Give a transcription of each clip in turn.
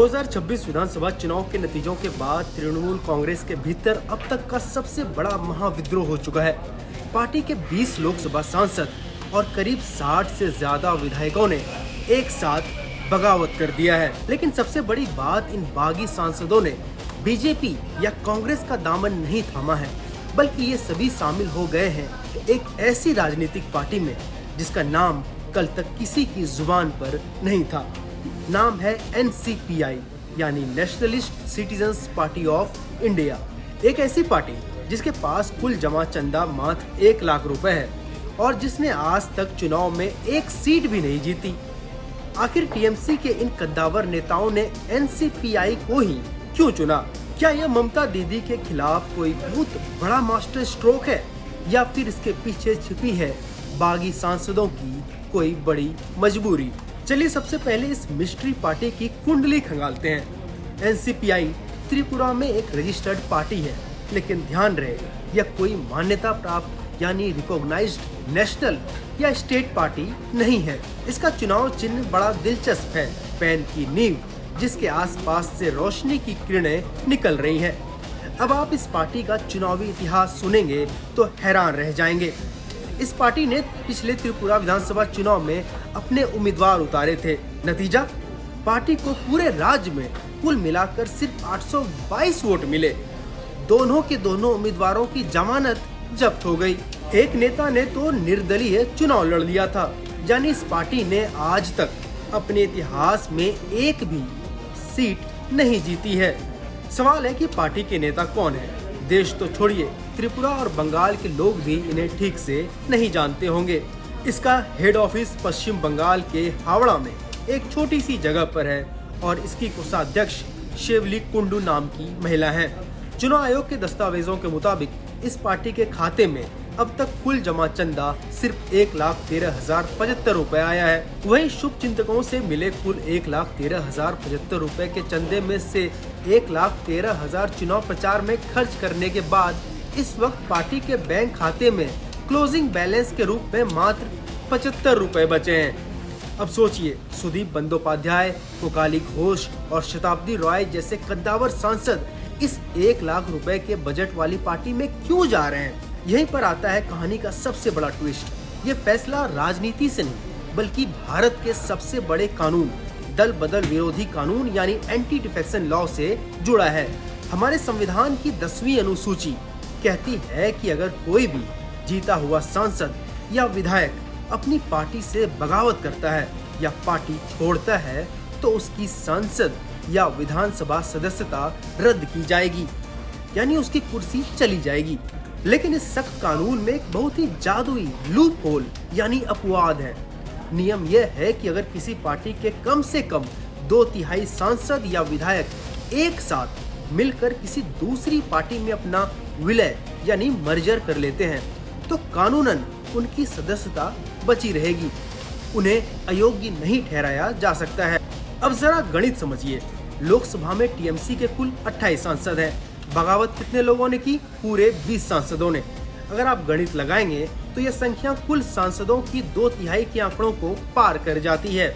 2026 विधानसभा चुनाव के नतीजों के बाद तृणमूल कांग्रेस के भीतर अब तक का सबसे बड़ा महाविद्रोह हो चुका है। पार्टी के 20 लोकसभा सांसद और करीब 60 से ज्यादा विधायकों ने एक साथ बगावत कर दिया है। लेकिन सबसे बड़ी बात, इन बागी सांसदों ने बीजेपी या कांग्रेस का दामन नहीं थामा है, बल्कि ये सभी शामिल हो गए हैं एक ऐसी राजनीतिक पार्टी में जिसका नाम कल तक किसी की जुबान पर नहीं था। नाम है NCPI यानी nationalist citizens party of India. एक ऐसी पार्टी जिसके पास कुल जमा चंदा मात्र 1 लाख रुपए है और जिसने आज तक चुनाव में एक सीट भी नहीं जीती। आखिर टीएमसी के इन कद्दावर नेताओं ने NCPI को ही क्यों चुना? क्या यह ममता दीदी के खिलाफ कोई बहुत बड़ा मास्टर स्ट्रोक है या फिर इसके पीछे छिपी है बागी सांसदों की कोई बड़ी मजबूरी? चलिए सबसे पहले इस मिस्ट्री पार्टी की कुंडली खंगालते हैं। NCPI त्रिपुरा में एक रजिस्टर्ड पार्टी है, लेकिन ध्यान रहे यह कोई मान्यता प्राप्त यानी रिकॉग्नाइज्ड नेशनल या स्टेट पार्टी नहीं है। इसका चुनाव चिन्ह बड़ा दिलचस्प है, पेन की नींव जिसके आसपास से रोशनी की किरणें निकल रही हैं। अब आप इस पार्टी का चुनावी इतिहास सुनेंगे तो हैरान रह जाएंगे। इस पार्टी ने पिछले त्रिपुरा विधानसभा चुनाव में अपने उम्मीदवार उतारे थे। नतीजा, पार्टी को पूरे राज्य में कुल मिलाकर सिर्फ 822 वोट मिले। दोनों के दोनों उम्मीदवारों की जमानत जब्त हो गई। एक नेता ने तो निर्दलीय चुनाव लड़ लिया था। यानी इस पार्टी ने आज तक अपने इतिहास में एक भी सीट नहीं जीती है। सवाल है कि पार्टी के नेता कौन है? देश तो छोड़िए, त्रिपुरा और बंगाल के लोग भी इन्हें ठीक से नहीं जानते होंगे। इसका हेड ऑफिस पश्चिम बंगाल के हावड़ा में एक छोटी सी जगह पर है और इसकी कोषाध्यक्ष शिवली कुंडू नाम की महिला है। चुनाव आयोग के दस्तावेजों के मुताबिक इस पार्टी के खाते में अब तक कुल जमा चंदा सिर्फ 1,13,075 रुपए आया है। वहीं शुभ चिंतकों से मिले कुल 1,13,075 रुपए के चंदे में से 1,13,000 चुनाव प्रचार में खर्च करने के बाद इस वक्त पार्टी के बैंक खाते में क्लोजिंग बैलेंस के रूप में मात्र 75 रुपए बचे हैं। अब सोचिए, सुदीप बंदोपाध्याय, कोकाली घोष और शताब्दी रॉय जैसे कद्दावर सांसद इस 1 लाख रुपए के बजट वाली पार्टी में क्यों जा रहे हैं? यहीं पर आता है कहानी का सबसे बड़ा ट्विस्ट। ये फैसला राजनीति से नहीं, बल्कि भारत के सबसे बड़े कानून, दल बदल विरोधी कानून यानी एंटी डिफेक्शन लॉ से जुड़ा है। हमारे संविधान की 10वीं अनुसूची कहती है कि अगर कोई भी जीता हुआ सांसद या विधायक अपनी पार्टी से बगावत करता है या पार्टी छोड़ता है तो उसकी सांसद या विधानसभा सदस्यता रद्द की जाएगी, यानी उसकी कुर्सी चली जाएगी। लेकिन इस सख्त कानून में एक बहुत ही जादुई लूप होल यानी अपवाद है। नियम यह है कि अगर किसी पार्टी के कम से कम 2/3 सांसद या विधायक एक साथ मिलकर किसी दूसरी पार्टी में अपना विलय यानी मर्जर कर लेते हैं तो कानूनन उनकी सदस्यता बची रहेगी, उन्हें अयोग्य नहीं ठहराया जा सकता है। अब जरा गणित समझिए। लोकसभा में टीएमसी के कुल 28 सांसद हैं। बगावत कितने लोगों ने की? पूरे 20 सांसदों ने। अगर आप गणित लगाएंगे तो यह संख्या कुल सांसदों की 2/3 के आंकड़ों को पार कर जाती है।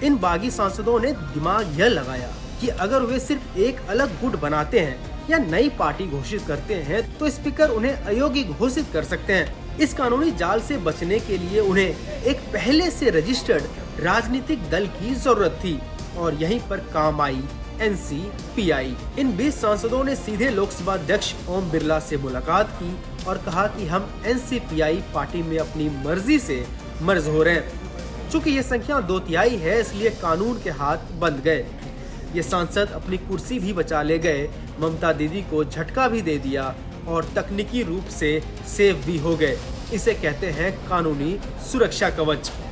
इन बागी सांसदों ने दिमाग यह लगाया कि अगर वे सिर्फ एक अलग गुट बनाते हैं या नई पार्टी घोषित करते हैं तो स्पीकर उन्हें अयोग्य घोषित कर सकते हैं। इस कानूनी जाल से बचने के लिए उन्हें एक पहले से रजिस्टर्ड राजनीतिक दल की जरूरत थी और यहीं पर काम आई NCPI। इन 20 सांसदों ने सीधे लोकसभा अध्यक्ष ओम बिरला से मुलाकात की और कहा कि हम NCPI पार्टी में अपनी मर्जी से मर्ज हो रहे हैं। चूँकि ये संख्या 2/3 है, इसलिए कानून के हाथ बंध गए। ये सांसद अपनी कुर्सी भी बचा ले गए, ममता दीदी को झटका भी दे दिया और तकनीकी रूप से सेफ भी हो गए। इसे कहते हैं कानूनी सुरक्षा कवच।